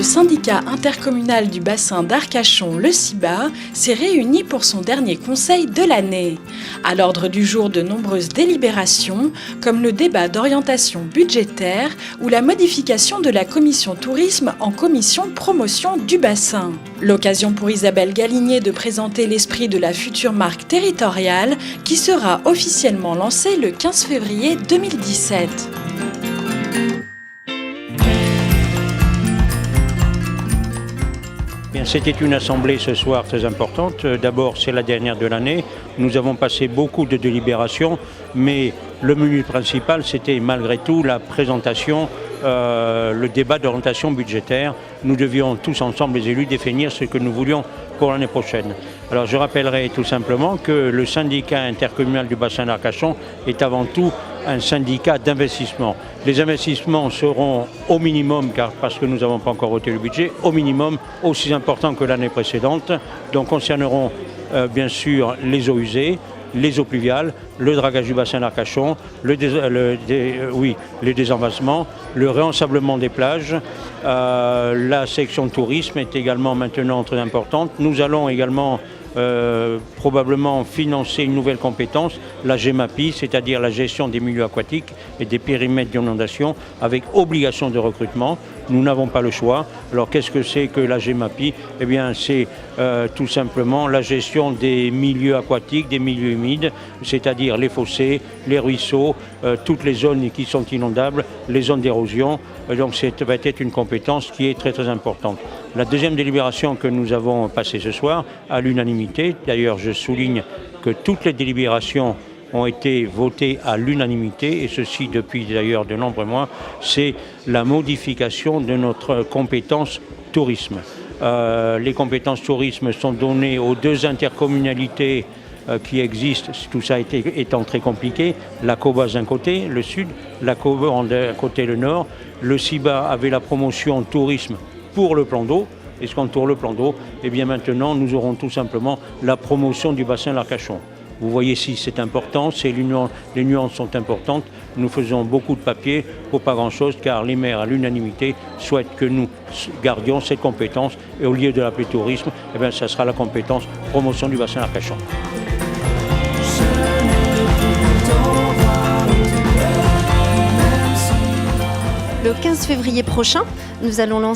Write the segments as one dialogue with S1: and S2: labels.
S1: syndicat intercommunal du bassin d'Arcachon, le CIBA, s'est réuni pour son dernier conseil de l'année. À l'ordre du jour, de nombreuses délibérations, comme le débat d'orientation budgétaire ou la modification de la commission tourisme en commission promotion du bassin. L'occasion pour Isabelle Galigné de présenter l'esprit de la future marque territoriale qui sera officiellement lancée le 15 février 2017.
S2: C'était une assemblée ce soir très importante. D'abord, c'est la dernière de l'année. Nous avons passé beaucoup de délibérations, mais le menu principal, c'était malgré tout la présentation, le débat d'orientation budgétaire. Nous devions tous ensemble, les élus, définir ce que nous voulions pour l'année prochaine. Alors je rappellerai tout simplement que le syndicat intercommunal du bassin d'Arcachon est avant tout un syndicat d'investissement. Les investissements seront au minimum, parce que nous n'avons pas encore voté le budget, au minimum aussi importants que l'année précédente. Donc concerneront bien sûr les eaux usées, les eaux pluviales, le dragage du bassin d'Arcachon, les désenvassements, le réensablement des plages. La section tourisme est également maintenant très importante. Nous allons également probablement financer une nouvelle compétence, la GEMAPI, c'est-à-dire la gestion des milieux aquatiques et des périmètres d'inondation, avec obligation de recrutement. Nous n'avons pas le choix. Alors qu'est-ce que c'est que la GEMAPI ? Eh bien c'est tout simplement la gestion des milieux aquatiques, des milieux humides, c'est-à-dire les fossés, les ruisseaux, toutes les zones qui sont inondables, les zones d'érosion. Donc ça va être une compétence qui est très très importante. La deuxième délibération que nous avons passée ce soir, à l'unanimité, d'ailleurs je souligne que toutes les délibérations ont été votées à l'unanimité, et ceci depuis d'ailleurs de nombreux mois, c'est la modification de notre compétence tourisme. Les compétences tourisme sont données aux deux intercommunalités qui existent, tout ça étant très compliqué. La COBAS d'un côté, le sud, la COBAS d'un côté, le nord. Le CIBA avait la promotion tourisme pour le plan d'eau. Et ce qu'entoure le plan d'eau, eh bien maintenant nous aurons tout simplement la promotion du bassin d'Arcachon. Vous voyez si c'est important, les nuances sont importantes. Nous faisons beaucoup de papier pour pas grand-chose, car les maires à l'unanimité souhaitent que nous gardions cette compétence, et au lieu de l'appeler tourisme, eh bien ça sera la compétence promotion du bassin d'Arcachon.
S3: Le 15 février prochain, nous allons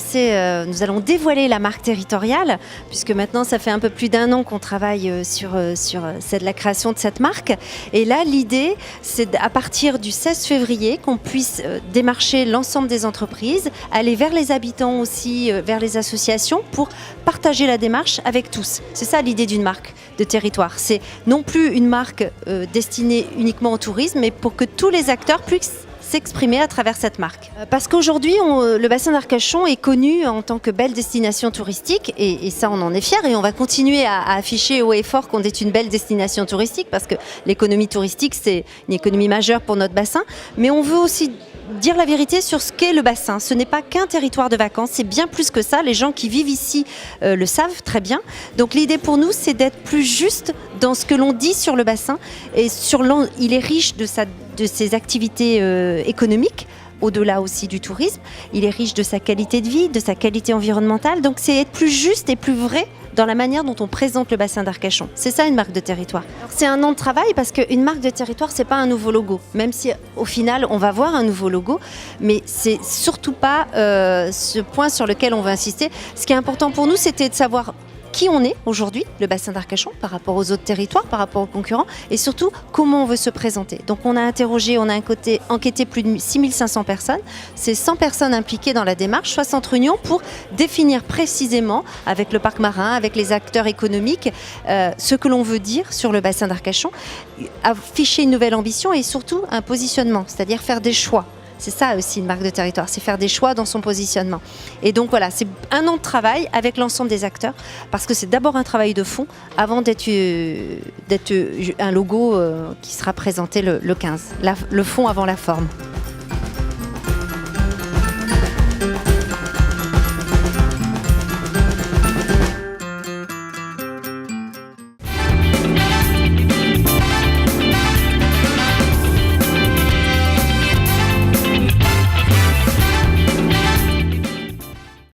S3: dévoiler la marque territoriale, puisque maintenant ça fait un peu plus d'1 an qu'on travaille sur la création de cette marque. Et là, l'idée, c'est à partir du 16 février qu'on puisse démarcher l'ensemble des entreprises, aller vers les habitants aussi, vers les associations, pour partager la démarche avec tous. C'est ça l'idée d'une marque de territoire. C'est non plus une marque destinée uniquement au tourisme, mais pour que tous les acteurs puissent s'exprimer à travers cette marque. Parce qu'aujourd'hui, le bassin d'Arcachon est connu en tant que belle destination touristique, et ça on en est fiers, et on va continuer à afficher haut et fort qu'on est une belle destination touristique, parce que l'économie touristique c'est une économie majeure pour notre bassin, mais on veut aussi dire la vérité sur ce qu'est le bassin. Ce n'est pas qu'un territoire de vacances, c'est bien plus que ça. Les gens qui vivent ici le savent très bien. Donc l'idée pour nous, c'est d'être plus juste dans ce que l'on dit sur le bassin. Et il est riche de ses activités économiques, au-delà aussi du tourisme. Il est riche de sa qualité de vie, de sa qualité environnementale. Donc c'est être plus juste et plus vrai dans la manière dont on présente le bassin d'Arcachon. C'est ça une marque de territoire. C'est un an de travail, parce qu'une marque de territoire, c'est pas un nouveau logo. Même si au final on va voir un nouveau logo, mais c'est surtout pas ce point sur lequel on va insister. Ce qui est important pour nous, c'était de savoir qui on est aujourd'hui, le bassin d'Arcachon, par rapport aux autres territoires, par rapport aux concurrents, et surtout comment on veut se présenter. Donc on a enquêté plus de 6500 personnes, c'est 100 personnes impliquées dans la démarche, 60 réunions pour définir précisément, avec le parc marin, avec les acteurs économiques, ce que l'on veut dire sur le bassin d'Arcachon, afficher une nouvelle ambition et surtout un positionnement, c'est-à-dire faire des choix. C'est ça aussi une marque de territoire, c'est faire des choix dans son positionnement. Et donc voilà, c'est 1 an de travail avec l'ensemble des acteurs, parce que c'est d'abord un travail de fond avant d'être un logo qui sera présenté le 15. Le fond avant la forme.